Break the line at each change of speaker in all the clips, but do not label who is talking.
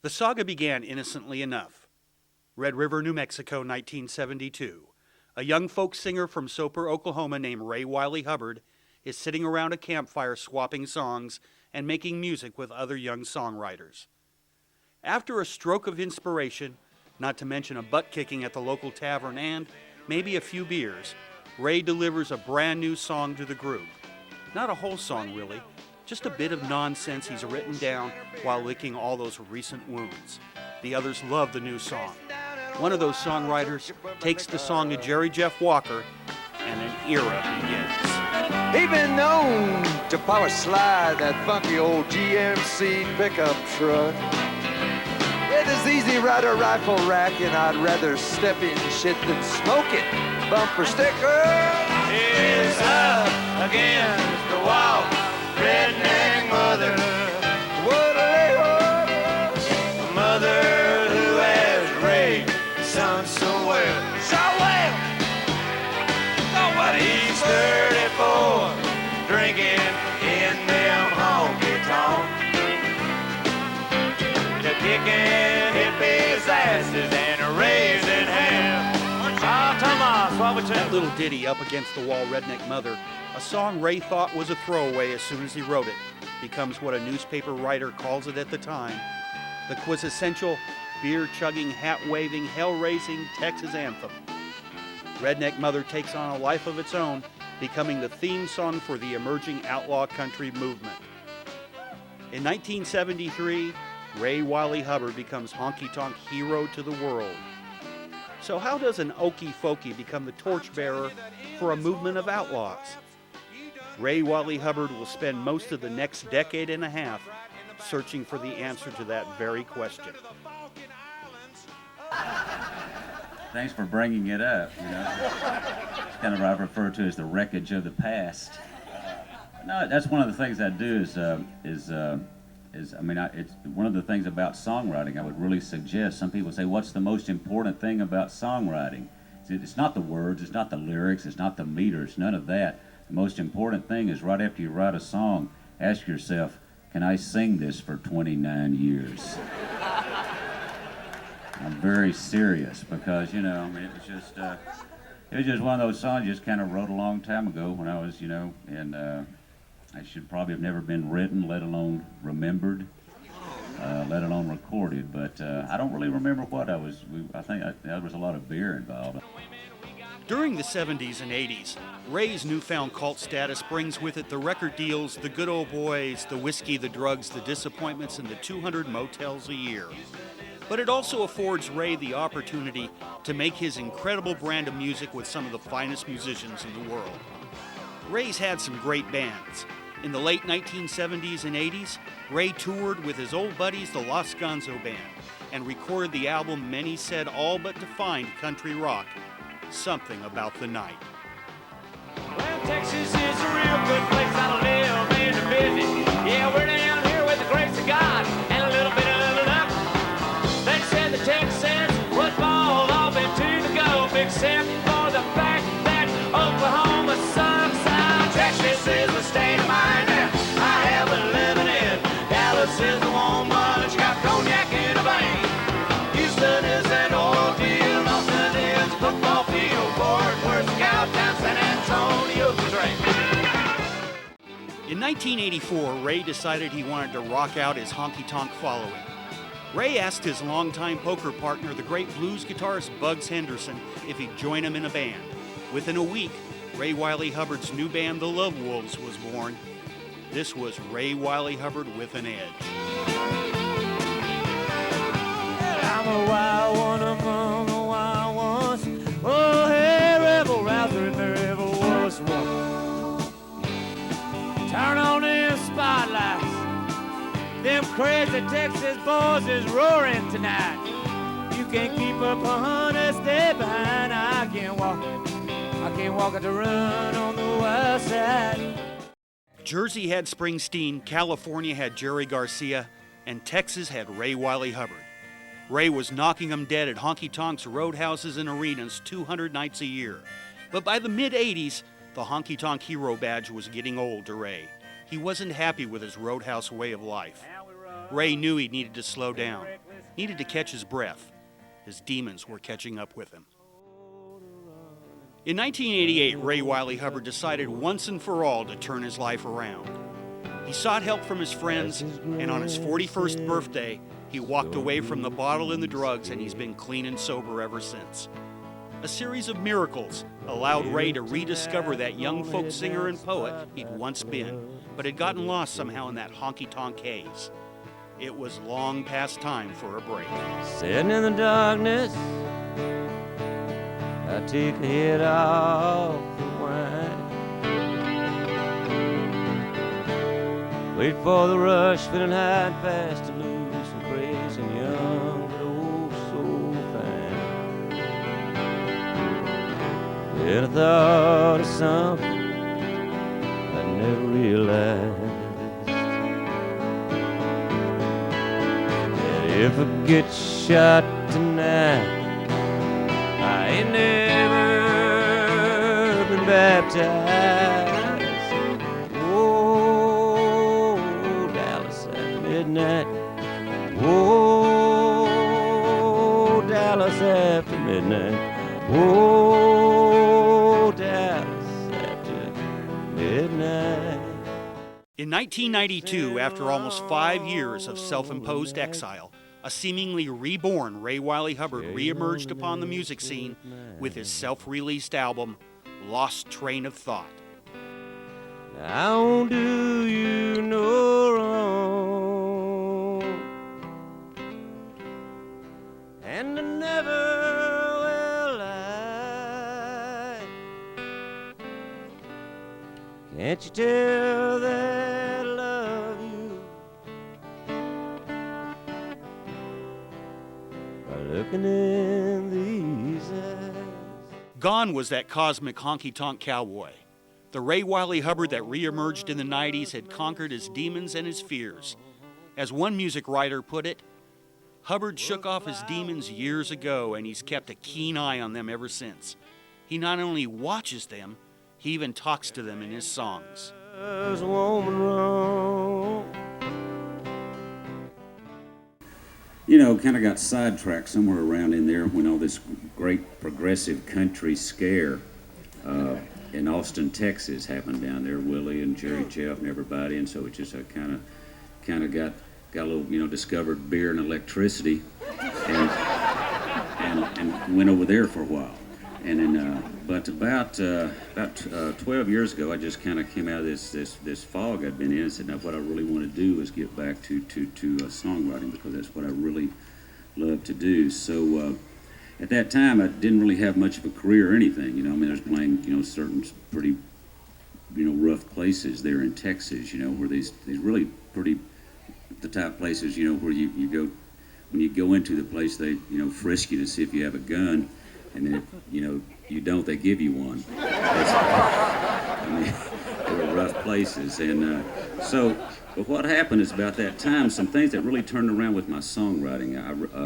The saga began innocently enough. Red River, New Mexico, 1972. A young folk singer from Soper, Oklahoma named Ray Wylie Hubbard is sitting around a campfire swapping songs and making music with other young songwriters. After a stroke of inspiration, not to mention a butt-kicking at the local tavern and maybe a few beers, Ray delivers a brand new song to the group. Not a whole song, really, just a bit of nonsense he's written down while licking all those recent wounds. The others love the new song. One of those songwriters takes the song to Jerry Jeff Walker, and an era begins.
He been known to power slide that funky old GMC pickup truck. With his easy rider rifle rack, and I'd rather step in shit than smoke it. Bumper sticker is up against the wall. Redneck mother, what a lay mother who has raised his son so well, so well. Know what he's 34, drinking in them honky tonks. Kicking hippies' asses and raising hell. Thomas, what would you...
That little ditty, Up Against the Wall, Redneck Mother, a song Ray thought was a throwaway as soon as he wrote it, becomes what a newspaper writer calls it at the time, the quintessential beer-chugging, hat-waving, hell-raising Texas anthem. Redneck Mother takes on a life of its own, becoming the theme song for the emerging outlaw country movement. In 1973, Ray Wylie Hubbard becomes honky-tonk hero to the world. So how does an Okie Folkie become the torchbearer for a movement of outlaws? Ray Wylie Hubbard will spend most of the next decade and a half searching for the answer to that very question.
Thanks for bringing it up, you know. It's kind of what I refer to as the wreckage of the past. No, that's one of the things I do it's one of the things about songwriting I would really suggest. Some people say, what's the most important thing about songwriting? It's not the words, it's not the lyrics, it's not the meter, it's none of that. The most important thing is right after you write a song, ask yourself, can I sing this for 29 years? I'm very serious because, you know, I mean, it was just one of those songs I just kind of wrote a long time ago when I was, you know, and I should probably have never been written, let alone remembered, let alone recorded. But I don't really remember what I think there was a lot of beer involved.
During the 70s and 80s, Ray's newfound cult status brings with it the record deals, the good old boys, the whiskey, the drugs, the disappointments, and the 200 motels a year. But it also affords Ray the opportunity to make his incredible brand of music with some of the finest musicians in the world. Ray's had some great bands. In the late 1970s and 80s, Ray toured with his old buddies, the Los Gonzo Band, and recorded the album many said all but defined country rock, Something About the Night.
Well, Texas is a real good place. I live in the busy. Yeah, we're down here with the grace of God and a little bit of luck. They said the Texans would fall off into the Gulf, except for the fact that Oklahoma sucks out. Texas is a state of mind that I have been living in. Dallas is the warm bunch, got cognac in a vein. Houston is an oil deal, Austin is a football field, Fort Worth, Scouttown, San Antonio's the train.
In 1984, Ray decided he wanted to rock out his honky-tonk following. Ray asked his longtime poker partner, the great blues guitarist Bugs Henderson, if he'd join him in a band. Within a week, Ray Wylie Hubbard's new band, the Love Wolves, was born. This was Ray Wylie Hubbard with an edge.
I'm a wild one among the wild ones. Oh, hey, rebel rouser, if there ever was one. Turn on them spotlights. Them crazy Texas boys is roaring tonight. You can't keep up 100 steps behind. I can't walk it to run on the west side.
Jersey had Springsteen, California had Jerry Garcia, and Texas had Ray Wylie Hubbard. Ray was knocking them dead at honky-tonks, roadhouses, and arenas 200 nights a year. But by the mid-'80s, the honky-tonk hero badge was getting old to Ray. He wasn't happy with his roadhouse way of life. Ray knew he needed to slow down. needed to catch his breath. His demons were catching up with him. In 1988, Ray Wylie Hubbard decided once and for all to turn his life around. He sought help from his friends, and on his 41st birthday, he walked away from the bottle and the drugs, and he's been clean and sober ever since. A series of miracles allowed Ray to rediscover that young folk singer and poet he'd once been, but had gotten lost somehow in that honky-tonk haze. It was long past time for a break.
Sitting in the darkness, I take a hit off the wine. Wait for the rush, feeling high and fast to lose some crazy and young, but oh so fine. Then I thought of something I never realized. If I get shot tonight, I ain't never been baptized. Oh, Dallas at midnight. Oh, Dallas after midnight. Oh, Dallas after midnight.
In 1992, after almost 5 years of self-imposed exile, a seemingly reborn Ray Wylie Hubbard reemerged upon the music scene with his self-released album, Lost Train of Thought.
I won't do you no wrong, and I never will lie. Can't you tell that I love you by looking in these eyes?
Gone was that cosmic honky-tonk cowboy. The Ray Wylie Hubbard that reemerged in the 90s had conquered his demons and his fears. As one music writer put it, Hubbard shook off his demons years ago, and he's kept a keen eye on them ever since. He not only watches them, he even talks to them in his songs.
There's a woman wrong.
You know, kind of got sidetracked somewhere around in there when all this great progressive country scare in Austin, Texas happened down there. Willie and Jerry Jeff and everybody, and so it just kind of got a little, discovered beer and electricity, and went over there for a while. And then, but about 12 years ago, I just kind of came out of this fog I'd been in and said, now what I really want to do is get back to songwriting, because that's what I really love to do. So at that time, I didn't really have much of a career or anything. I was playing, certain pretty, rough places there in Texas, where these really pretty, the type places, where you go, when you go into the place, they, frisk you to see if you have a gun. And then if, you don't, they give you one. They were rough places. And but what happened is about that time, some things that really turned around with my songwriting.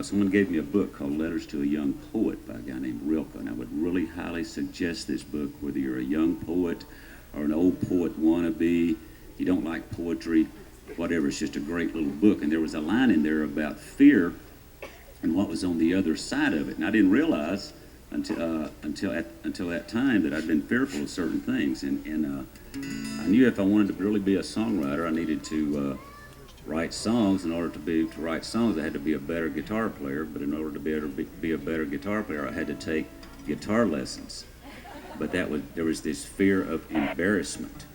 Someone gave me a book called Letters to a Young Poet by a guy named Rilke. And I would really highly suggest this book, whether you're a young poet or an old poet wannabe, you don't like poetry, whatever. It's just a great little book. And there was a line in there about fear and what was on the other side of it. And I didn't realize until that time that I'd been fearful of certain things, and I knew if I wanted to really be a songwriter, I needed to write songs. In order to write songs, I had to be a better guitar player. But in order to be a better guitar player, I had to take guitar lessons. But there was this fear of embarrassment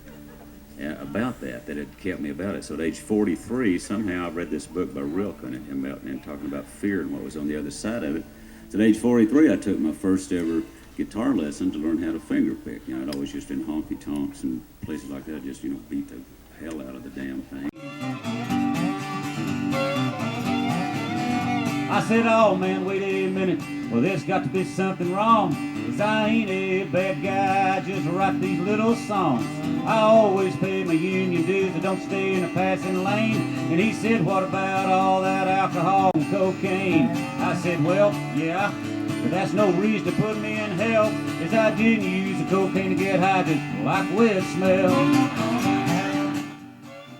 about that had kept me about it. So at age 43, somehow I read this book by Rilke and talking about fear and what was on the other side of it. So at age 43, I took my first ever guitar lesson to learn how to finger pick. I'd always just in honky tonks and places like that, just beat the hell out of the damn thing.
I said, oh man, wait a minute. Well, there's got to be something wrong, 'cause I ain't a bad guy, I just write these little songs. I always pay my union dues, I don't stay in a passing lane. And he said, what about all that alcohol and cocaine? I said, well, yeah, but that's no reason to put me in hell, 'cause I didn't use the cocaine to get high, just like weed smell.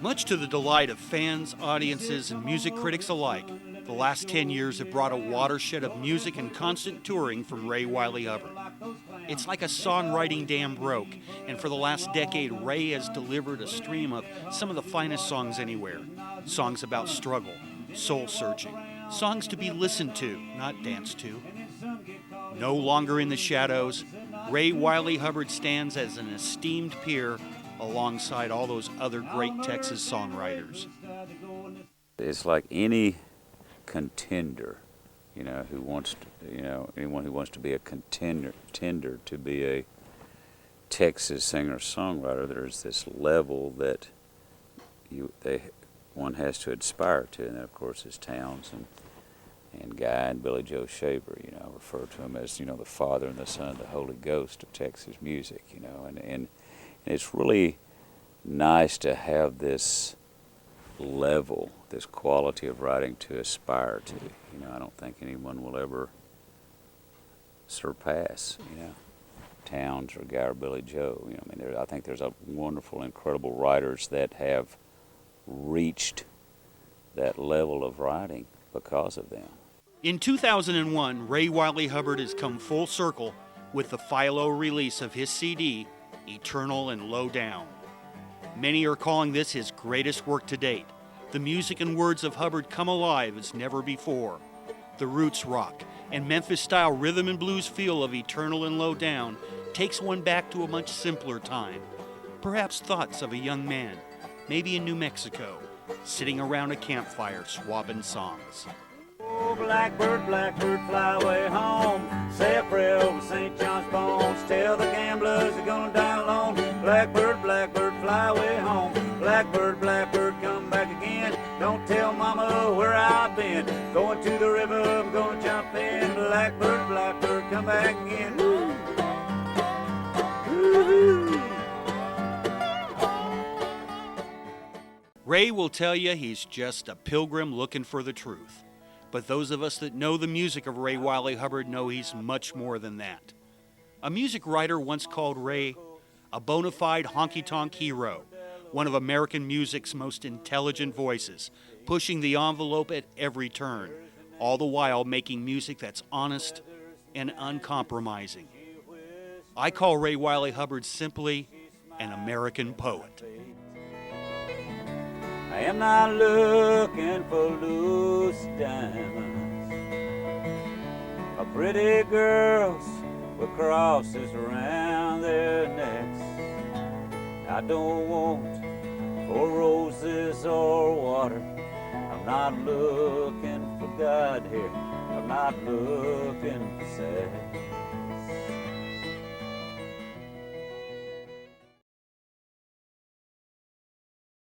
Much to the delight of fans, audiences, and music critics alike, The last 10 years have brought a watershed of music and constant touring from Ray Wylie Hubbard. It's like a songwriting dam broke, and for the last decade, Ray has delivered a stream of some of the finest songs anywhere. Songs about struggle, soul-searching, songs to be listened to, not danced to. No longer in the shadows, Ray Wylie Hubbard stands as an esteemed peer alongside all those other great Texas songwriters.
It's like any contender, you know, who wants to, you know, anyone who wants to be a contender to be a Texas singer-songwriter, there's this level that one has to aspire to, and that, of course, is Towns and Guy and Billy Joe Shaver. You know, I refer to him as, you know, the Father and the Son, the Holy Ghost of Texas music. You know, and it's really nice to have this level, this quality of writing to aspire to. You know, I don't think anyone will ever surpass, you know, Towns or Guy or Billy Joe. You know, I mean, I think there's a wonderful, incredible writers that have reached that level of writing because of them.
In 2001, Ray Wylie Hubbard has come full circle with the Philo release of his CD, Eternal and Lowdown. Many are calling this his greatest work to date. The music and words of Hubbard come alive as never before. The roots rock and Memphis-style rhythm and blues feel of Eternal and Lowdown takes one back to a much simpler time. Perhaps thoughts of a young man, maybe in New Mexico, sitting around a campfire swapping songs.
Oh, blackbird, blackbird, fly away home. Say a prayer over St. John's bones. Tell the gamblers they're gonna die alone. Blackbird, blackbird, fly away home. Blackbird, blackbird, come back again. Don't tell mama where I've been. Going to the river, I'm gonna jump in. Blackbird, blackbird, come back again. Woo. Woo-hoo.
Ray will tell you he's just a pilgrim looking for the truth. But those of us that know the music of Ray Wylie Hubbard know he's much more than that. A music writer once called Ray a bona fide honky-tonk hero, one of American music's most intelligent voices, pushing the envelope at every turn, all the while making music that's honest and uncompromising. I call Ray Wylie Hubbard simply an American poet.
I am not looking for loose diamonds or pretty girls with crosses around their necks. I don't want for roses or water. I'm not looking for God here. I'm not looking for sex.